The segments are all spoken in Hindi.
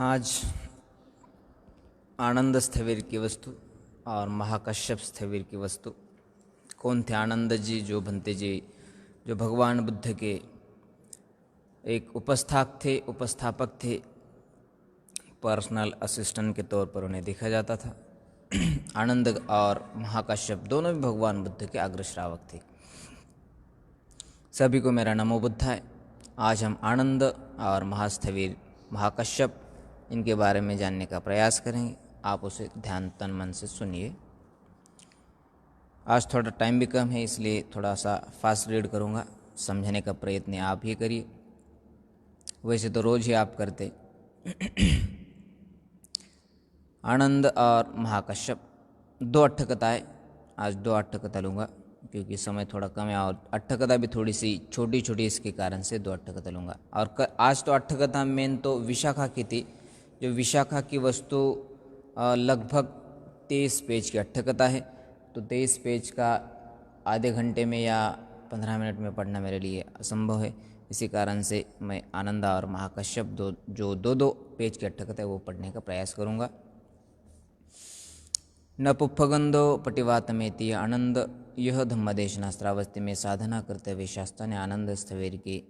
आज आनंद स्थविर की वस्तु और महाकश्यप स्थविर की वस्तु कौन थे? आनंद जी जो भंते जी जो भगवान बुद्ध के एक उपस्थापक थे, पर्सनल असिस्टेंट के तौर पर उन्हें देखा जाता था। आनंद और महाकश्यप दोनों भी भगवान बुद्ध के अग्र श्रावक थे। सभी को मेरा नमो बुद्धाय। आज हम आनंद और महास्थविर महाकश्यप इनके बारे में जानने का प्रयास करेंगे। आप उसे ध्यान तन मन से सुनिए। आज थोड़ा टाइम भी कम है, इसलिए थोड़ा सा फास्ट रीड करूँगा। समझने का प्रयत्न आप ही करिए, वैसे तो रोज़ ही आप करते। आनंद और महाकश्यप दो अट्ठकथाएँ। आज दो अट्ठकथा लूँगा क्योंकि समय थोड़ा कम है और अट्ठकथा भी थोड़ी सी छोटी छोटी इसके कारण से दो अट्ठकथा लूँगा। और आज तो अट्ठकथा मेन तो विशाखा की थी। जो विशाखा की वस्तु लगभग 23 पेज की अट्ठकथा है, तो 23 पेज का आधे घंटे में या 15 मिनट में पढ़ना मेरे लिए असंभव है। इसी कारण से मैं आनंद और महाकश्यप जो दो पेज की अट्ठकथा है वो पढ़ने का प्रयास करूँगा। न पुप्पगंधो पटिवातमेति आनंद यह धम्मदेशना श्रावस्ती में साधना करते हुए शास्त्र ने आनंद स्थविर के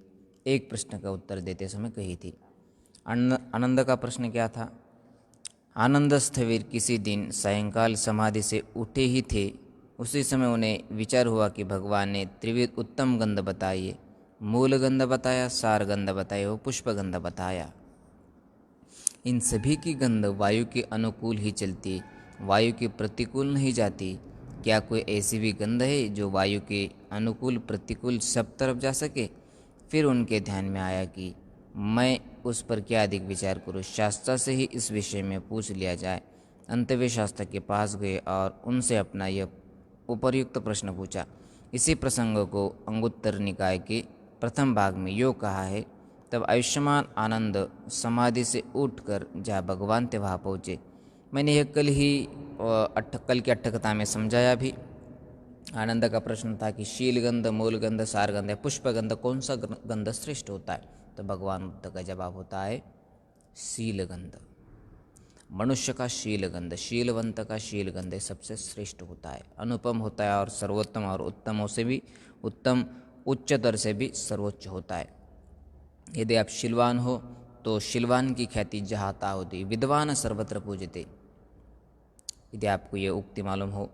एक प्रश्न का उत्तर देते समय कही थी। आनंद का प्रश्न क्या था? आनंद स्थविर किसी दिन सायंकाल समाधि से उठे ही थे। उसी समय उन्हें विचार हुआ कि भगवान ने त्रिविध उत्तम गंध बताइए, मूल गंध बताया, सार गंध बताया और पुष्प गंध बताया। इन सभी की गंध वायु के अनुकूल ही चलती, वायु के प्रतिकूल नहीं जाती। क्या कोई ऐसी भी गंध है जो वायु के अनुकूल प्रतिकूल सब तरफ जा सके? फिर उनके ध्यान में आया कि मैं उस पर क्या अधिक विचार करूं, शास्त्र से ही इस विषय में पूछ लिया जाए। अंत वे शास्त्र के पास गए और उनसे अपना यह उपर्युक्त प्रश्न पूछा। इसी प्रसंग को अंगुत्तर निकाय के प्रथम भाग में यो कहा है। तब आयुष्मान आनंद समाधि से उठकर जहाँ भगवान थे वहाँ पहुँचे। मैंने यह कल की अट्ठकथा में समझाया भी। आनंद का प्रश्न था कि शीलगंध, मूलगंध, सारगंध या पुष्पगंध कौन सा गंध श्रेष्ठ होता है? तो भगवान बुद्ध का जवाब होता है शीलगंध। मनुष्य का शीलगंध, शीलवंत का शीलगंध सबसे श्रेष्ठ होता है, अनुपम होता है और सर्वोत्तम और उत्तमों से भी उत्तम, उच्चतर से भी सर्वोच्च होता है। यदि आप शीलवान हो तो शीलवान की ख्याति जहाँ तहाँ होती, विद्वान सर्वत्र पूजते। यदि आपको ये उक्ति मालूम हो।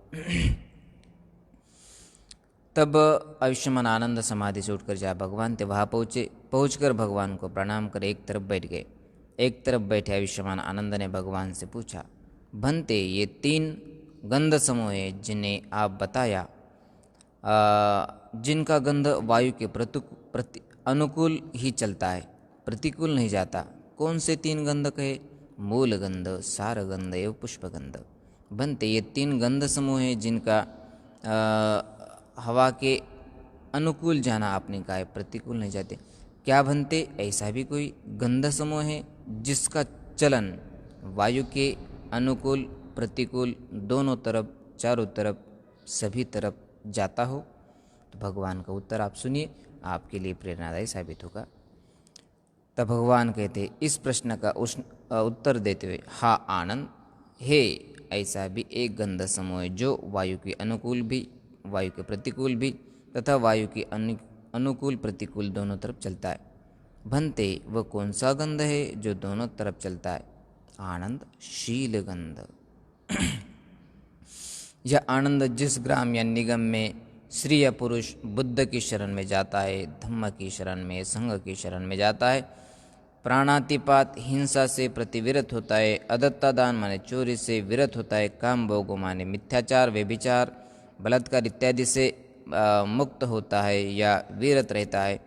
तब आयुष्मान आनंद समाधि से उठकर जहाँ भगवान थे वहाँ पहुँचकर भगवान को प्रणाम कर एक तरफ बैठ गए। एक तरफ बैठे आयुष्मान आनंद ने भगवान से पूछा, भंते ये 3 गंध समूह हैं जिन्हें आप बताया, जिनका गंध वायु के अनुकूल ही चलता है, प्रतिकूल नहीं जाता। कौन से 3 गंध कहे? मूल गंध, सार गंध एवं पुष्पगंध। भंते ये 3 गंध समूह हैं जिनका हवा के अनुकूल जाना आपने कहा है, प्रतिकूल नहीं जाते। क्या भंते ऐसा भी कोई गंध समूह है जिसका चलन वायु के अनुकूल प्रतिकूल दोनों तरफ, चारों तरफ, सभी तरफ जाता हो? तो भगवान का उत्तर आप सुनिए, आपके लिए प्रेरणादायी साबित होगा। तब भगवान कहते इस प्रश्न का उत्तर देते हुए, हाँ आनंद, हे ऐसा भी एक गंध समूह है जो वायु के अनुकूल भी, वायु के प्रतिकूल भी तथा वायु के अनुकूल प्रतिकूल दोनों तरफ चलता है। भंते वह कौन सा गंध है जो दोनों तरफ चलता है? आनंद, शील गंध। यह आनंद जिस ग्राम या निगम में स्त्री या पुरुष बुद्ध की शरण में जाता है, धम्म की शरण में, संघ की शरण में जाता है, प्राणातिपात हिंसा से प्रतिविरत होता है, अदत्ता दान माने चोरी से विरत होता है, काम भोगो माने मिथ्याचार, व्यभिचार, बलात्कार इत्यादि से मुक्त होता है या विरत रहता है,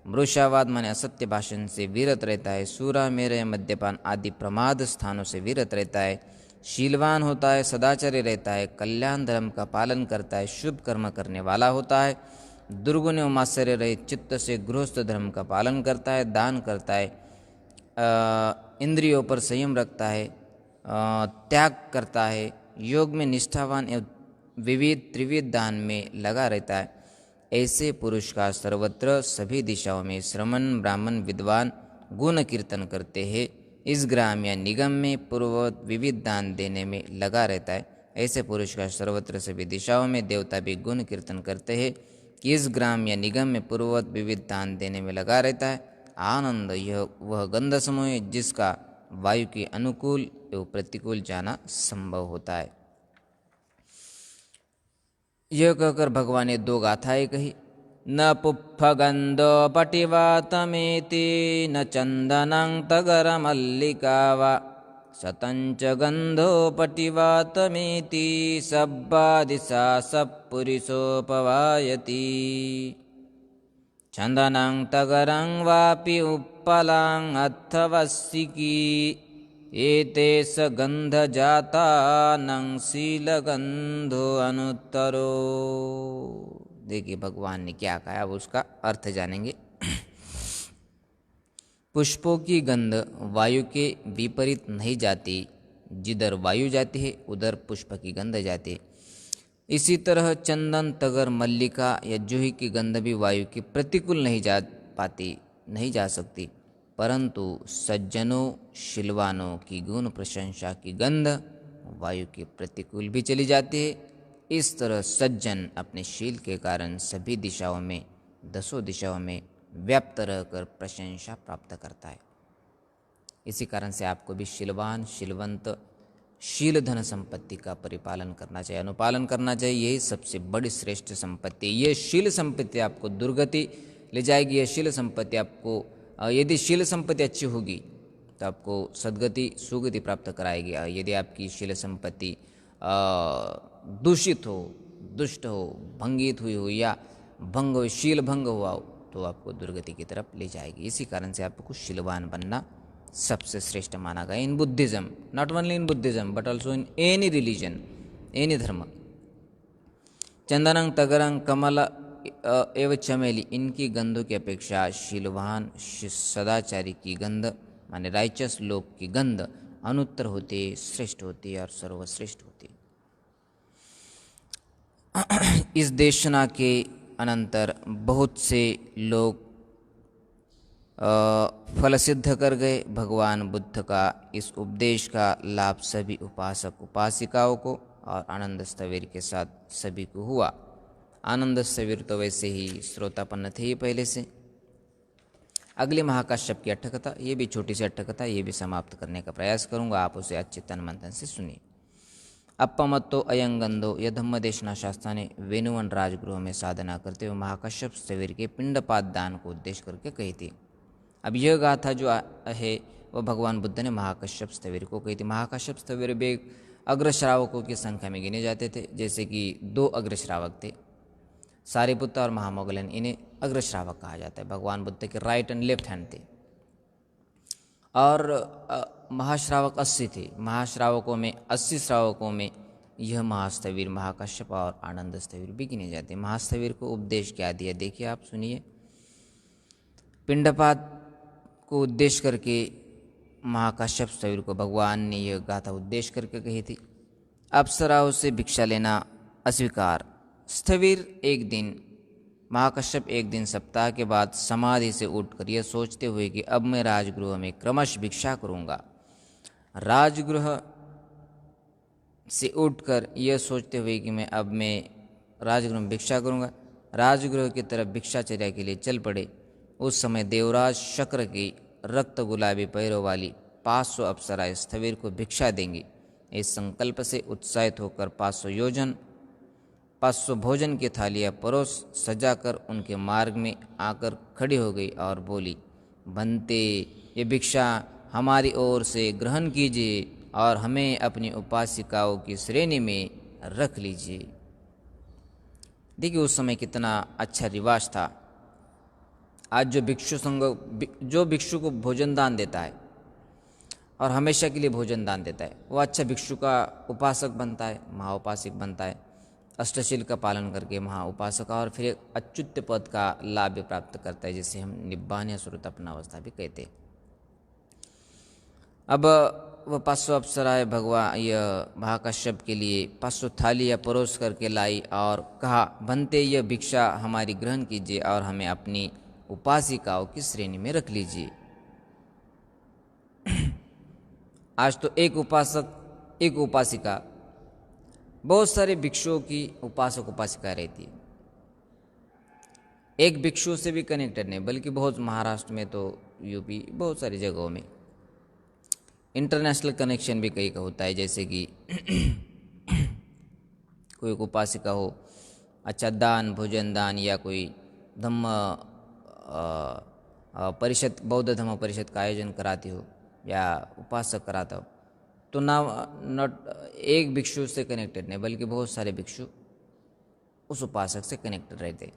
मृषावाद माने असत्य भाषण से विरत रहता है, सूरा मेरय मद्यपान आदि प्रमाद स्थानों से विरत रहता है, शीलवान होता है, सदाचारी रहता है, कल्याण धर्म का पालन करता है, शुभ कर्म करने वाला होता है, दुर्गुण एवं आश्चर्य रहित चित्त से गृहस्थ धर्म का पालन करता है, दान करता है, इंद्रियों पर संयम रखता है, त्याग करता है, योग में निष्ठावान एवं विविध त्रिविध दान में लगा रहता है। ऐसे पुरुष का सर्वत्र सभी दिशाओं में श्रमण ब्राह्मण विद्वान गुण कीर्तन करते हैं, इस ग्राम या निगम में पूर्ववत विविध दान देने में लगा रहता है, ऐसे पुरुष का सर्वत्र सभी दिशाओं में देवता भी गुण कीर्तन करते हैं कि इस ग्राम या निगम में पूर्ववत विविध दान देने में लगा रहता है। आनंद यह वह गंध समूह है जिसका वायु के अनुकूल एवं प्रतिकूल जाना संभव होता है। यह कहकर भगवान ने दो गाथाएं कही। न पुप्फगन्धो पटिवातमेति न चन्दनं तगरमल्लिका वा शतञ्च गन्धो पटिवातमेति सब्बादिशा सपुरुषोपवायति चन्दनं तगरं वापि उत्पलां अथवस्सिकी एते स गन्धजातानं शीलगन्धो अनुत्तरो। देखिए भगवान ने क्या कहा, अब उसका अर्थ जानेंगे। पुष्पों की गंध वायु के विपरीत नहीं जाती, जिधर वायु जाती है उधर पुष्प की गंध जाती है। इसी तरह चंदन, तगर, मल्लिका या जूही की गंध भी वायु के प्रतिकूल नहीं जा सकती, परंतु सज्जनों शिलवानों की गुण प्रशंसा की गंध वायु के प्रतिकूल भी चली जाती है। इस तरह सज्जन अपने शील के कारण सभी दिशाओं में, दसों दिशाओं में व्याप्त रहकर प्रशंसा प्राप्त करता है। इसी कारण से आपको भी शीलवान, शीलवंत, शील धन संपत्ति का परिपालन करना चाहिए, अनुपालन करना चाहिए। यही सबसे बड़ी श्रेष्ठ संपत्ति। ये शील संपत्ति आपको दुर्गति ले जाएगी। यह शील संपत्ति आपको, यदि शील संपत्ति अच्छी होगी तो आपको सद्गति, सुगति प्राप्त कराएगी। यदि आपकी शील संपत्ति दूषित हो, दुष्ट हो, भंगित हुई हो या भंग हो, शील भंग हुआ हो, तो आपको दुर्गति की तरफ ले जाएगी। इसी कारण से आपको शीलवान बनना सबसे श्रेष्ठ माना गया in Buddhism, not only in Buddhism but also in any religion, any धर्म। चंदनंग, तगरंग, कमल एवं चमेली, इनकी गंधों की अपेक्षा शीलवान सदाचारी की गंध माने राइचस लोग की गंध अनुत्तर होती है, श्रेष्ठ होती है और सर्वश्रेष्ठ होती है। इस देशना के अनंतर बहुत से लोग फल सिद्ध कर गए। भगवान बुद्ध का इस उपदेश का लाभ सभी उपासक उपासिकाओं को और आनंद स्थवीर के साथ सभी को हुआ। आनंद स्थवीर तो वैसे ही श्रोतापन्न थे ही पहले से। अगली महाकाश्यप की अट्ठकथा, ये भी छोटी सी अट्ठकथा, ये भी समाप्त करने का प्रयास करूंगा, आप उसे अच्छे तन मंथन से सुनिए। अपमत्तो अयंगंधो, यह धम्मदेशना शास्त्र ने वेणुवन राजगृह में साधना करते हुए महाकाश्यप स्थवीर के पिंडपात दान को उद्देश्य करके कही थी। अब यह गाथा जो है वह भगवान बुद्ध ने महाकाश्यप स्थवीर को कही थी। महाकाश्यप स्थवीर भी अग्रश्रावकों की संख्या में गिने जाते थे, जैसे कि 2 अग्रश्रावक थे, सारिपुत्र और महामोगलन, इन्हें अग्रश्रावक कहा जाता है। भगवान बुद्ध के राइट एंड लेफ्ट हैंड थे। और महाश्रावक 80 थे। महाश्रावकों में 80 श्रावकों में यह महास्थवीर, महाकाश्यप और आनंद स्थवीर भी गिने जाते हैं। महास्थवीर को उपदेश क्या दिया, देखिए आप सुनिए। पिंडपात को उद्देश्य करके महाकाश्यप स्थवीर को भगवान ने यह गाथा उद्देश्य करके कही थी। अप्सराओं से भिक्षा लेना अस्वीकार। स्थवीर एक दिन, महाकाश्यप एक दिन सप्ताह के बाद समाधि से उठकर यह सोचते हुए कि अब मैं राजगृह में क्रमश भिक्षा करूंगा। राजगृह से उठकर यह सोचते हुए कि मैं राजगृह में भिक्षा करूंगा, राजगृह की तरफ भिक्षाचर्या के लिए चल पड़े। उस समय देवराज शक्र की रक्त गुलाबी पैरों वाली 500 अप्सराएं स्थवीर को भिक्षा देंगी। इस संकल्प से उत्साहित होकर 500 भोजन की थालियां परोस सजाकर उनके मार्ग में आकर खड़ी हो गई और बोली, बनते ये भिक्षा हमारी ओर से ग्रहण कीजिए और हमें अपनी उपासिकाओं की श्रेणी में रख लीजिए। देखिए उस समय कितना अच्छा रिवाज था। आज जो भिक्षु को भोजन दान देता है और हमेशा के लिए भोजन दान देता है, वो अच्छा भिक्षु का उपासक बनता है, महाउपासक बनता है, अष्टशील का पालन करके महाउपासक, और फिर एक अच्युत पद का लाभ भी प्राप्त करता है, जिसे हम निब्बान या सुरतापनावस्था भी कहते हैं। अब वह 500 अप्सराएं भगवान यह महाकाश्यप के लिए 500 थालियां परोस करके लाई और कहा, बनते यह भिक्षा हमारी ग्रहण कीजिए और हमें अपनी उपासिकाओं की श्रेणी में रख लीजिए। आज तो एक उपासक, एक उपासिका, बहुत सारे भिक्षुओं की उपासक उपासिका रहती है। एक भिक्षु से भी कनेक्टेड नहीं, बल्कि बहुत महाराष्ट्र में तो यूपी बहुत सारी जगहों में इंटरनेशनल कनेक्शन भी कई का होता है। जैसे कि कोई उपासिका हो, अच्छा दान, भोजन दान, या कोई धम्म परिषद, बौद्ध धम्म परिषद का आयोजन कराती हो या उपासक कराता हो, तो ना नॉट एक भिक्षु से कनेक्टेड नहीं, बल्कि बहुत सारे भिक्षु उस उपासक से कनेक्टेड रहते।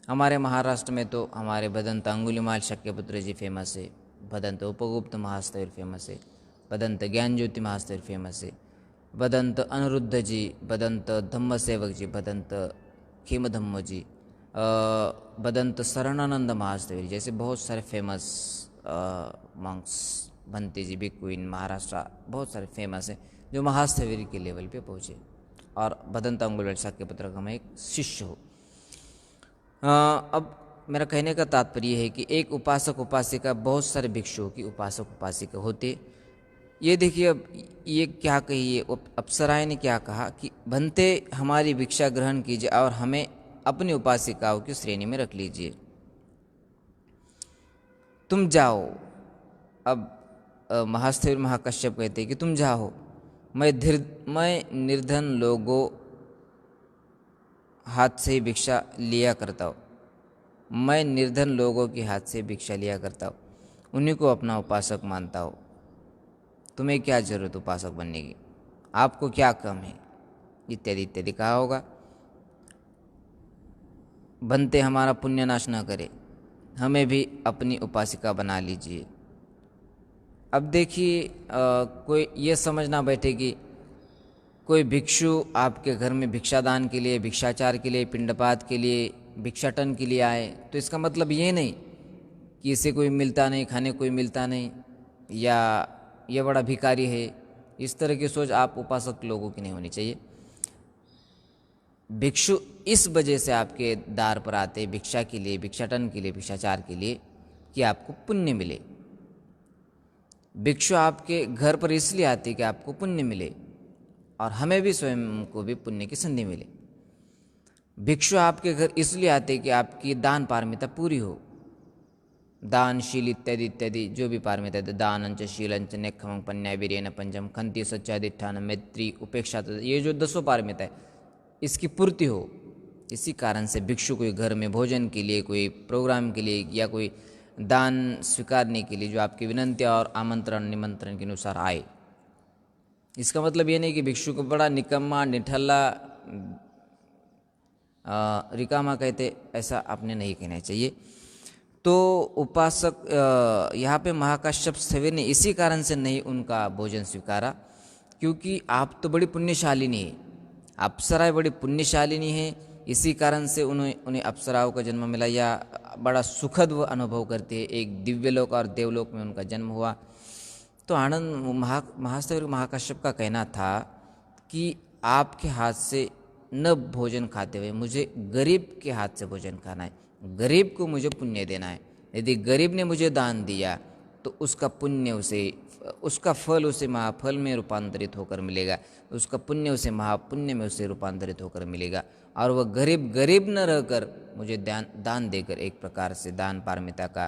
हमारे महाराष्ट्र में तो हमारे भदंत अंगुलीमाल शक्यपुत्र जी फेमस है, भदंत उपगुप्त महास्थविर फेमस है, भदंत ज्ञान ज्योति महास्थविर फेमस है, भदंत अनिरुद्ध जी, भदंत धम्म सेवक जी, भदंत खेम धम्म जी, भदंत शरणानंद महास्थविर, जैसे बहुत सारे फेमस मंक्स, भंते जी, बिग क्वीन, महाराष्ट्र बहुत सारे फेमस हैं जो महास्थविर के लेवल पे पहुँचे, और भदंत अंगुलीमाल शक्यपुत्र का मैं एक शिष्य हूँ। अब मेरा कहने का तात्पर्य है कि एक उपासक उपासिका बहुत सारे भिक्षुओं की उपासक उपासिका होते। ये देखिए, अब ये क्या कही, ये अप्सराएं ने क्या कहा कि भंते हमारी भिक्षा ग्रहण कीजिए और हमें अपनी उपासिकाओं की श्रेणी में रख लीजिए, तुम जाओ। अब महास्थविर महाकश्यप कहते हैं कि तुम जाओ, मैं निर्धन लोगों हाथ से ही भिक्षा लिया करता हूँ, मैं निर्धन लोगों के हाथ से भिक्षा लिया करता हूँ, उन्हीं को अपना उपासक मानता हूँ। तुम्हें क्या जरूरत उपासक बनने की, आपको क्या कम है, इत्यादि इत्यादि कहा होगा। बनते हमारा पुण्य नाश न करे, हमें भी अपनी उपासिका बना लीजिए। अब देखिए, कोई ये समझ ना बैठे कि कोई भिक्षु आपके घर में भिक्षादान के लिए, भिक्षाचार के लिए, पिंडपात के लिए, भिक्षाटन के लिए आए, तो इसका मतलब ये नहीं कि इसे कोई मिलता नहीं, खाने कोई मिलता नहीं, या ये बड़ा भिखारी है। इस तरह की सोच आप उपासक लोगों की नहीं होनी चाहिए। भिक्षु इस वजह से आपके द्वार पर आते, भिक्षा के लिए, भिक्षाटन के लिए, भिक्षाचार के लिए, कि आपको पुण्य मिले। भिक्षु आपके घर पर इसलिए आते कि आपको पुण्य मिले, और हमें भी स्वयं को भी पुण्य की संधि मिले। भिक्षु आपके घर इसलिए आते कि आपकी दान पारमिता पूरी हो, दान, शील इत्यादि इत्यादि जो भी पारमिता है, दानंच, शीलंच, नेक्षमं, पन्या, वीर्येण, पंचम, खंति, सच्चादिष्ठान, मैत्री, उपेक्षा, ये जो 10 पारमिता है, इसकी पूर्ति हो। इसी कारण से भिक्षु कोई घर में भोजन के लिए, कोई प्रोग्राम के लिए, या कोई दान स्वीकारने के लिए, जो आपकी विनंती और आमंत्रण निमंत्रण के अनुसार आए। इसका मतलब ये नहीं कि भिक्षु को बड़ा निकम्मा, निठल्ला, रिकामा कहते, ऐसा आपने नहीं कहना चाहिए। तो उपासक यहाँ पे महाकश्यप स्थविर ने इसी कारण से नहीं उनका भोजन स्वीकारा, क्योंकि आप तो बड़ी पुण्यशालिनी है, अप्सराएं बड़ी पुण्यशालिनी है, इसी कारण से उन्हें अप्सराओं का जन्म मिला, या बड़ा सुखद वो अनुभव करते हैं, एक दिव्यलोक और देवलोक में उनका जन्म हुआ। तो आनंद महास्थविर महाकश्यप का कहना था कि आपके हाथ से न भोजन खाते हुए मुझे गरीब के हाथ से भोजन खाना है, गरीब को मुझे पुण्य देना है। यदि गरीब ने मुझे दान दिया तो उसका पुण्य उसका फल उसे महाफल में रूपांतरित होकर मिलेगा, उसका पुण्य उसे महापुण्य में उसे रूपांतरित होकर मिलेगा, और वह गरीब न रहकर मुझे दान देकर एक प्रकार से दान पारमिता का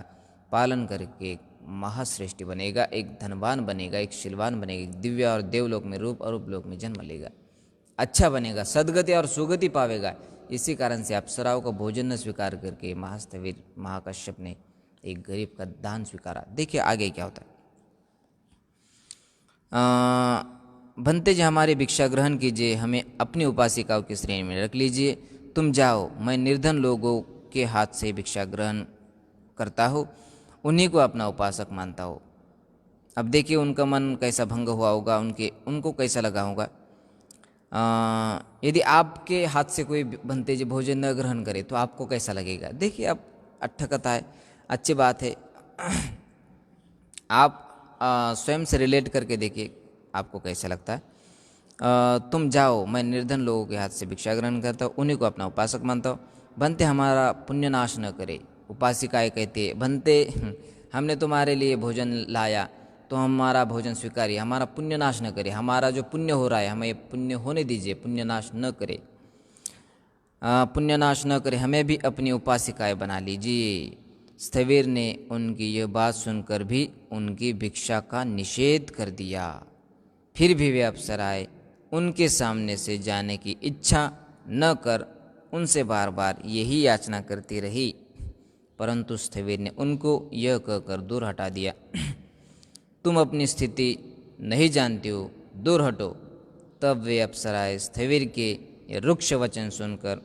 पालन करके एक महाश्रेष्ठी बनेगा, एक धनवान बनेगा, एक शीलवान बनेगा, एक दिव्य और देवलोक में, रूप अरूप लोक में जन्म लेगा, अच्छा बनेगा, सदगति और सुगति पावेगा। इसी कारण से अप्सराओं का भोजन न स्वीकार करके महास्थविर महाकश्यप ने एक गरीब का दान स्वीकारा। देखिए आगे क्या होता है। भंते जी हमारी भिक्षा ग्रहण कीजिए, हमें अपनी उपासिकाओं की श्रेणी में रख लीजिए, तुम जाओ, मैं निर्धन लोगों के हाथ से भिक्षा ग्रहण करता हूँ, उन्हीं को अपना उपासक मानता हूँ। अब देखिए उनका मन कैसा भंग हुआ होगा, उनको कैसा लगा होगा। यदि आपके हाथ से कोई भंते जी भोजन न ग्रहण करे तो आपको कैसा लगेगा। देखिए अब अट्ठ कथा है, अच्छी बात है, आप स्वयं से रिलेट करके देखिए आपको कैसा लगता है। तुम जाओ, मैं निर्धन लोगों के हाथ से भिक्षा ग्रहण करता हूँ, उन्हीं को अपना उपासक मानता हूँ। भंते हमारा पुण्य नाश न करे। उपासिकाएँ कहती है, भंते हमने तुम्हारे लिए भोजन लाया, तो हमारा भोजन स्वीकारिए, हमारा पुण्य नाश न करे, हमारा जो पुण्य हो रहा है हमें पुण्य होने दीजिए, पुण्य नाश न करे, पुण्य नाश न करे, हमें भी अपनी उपासिकाएं बना लीजिए। स्थविर ने उनकी यह बात सुनकर भी उनकी भिक्षा का निषेध कर दिया। फिर भी वे अप्सराएं उनके सामने से जाने की इच्छा न कर उनसे बार बार यही याचना करती रही, परंतु स्थविर ने उनको यह कहकर दूर हटा दिया, तुम अपनी स्थिति नहीं जानती हो, दूर हटो। तब वे अप्सराएं स्थविर के ये रुक्ष वचन सुनकर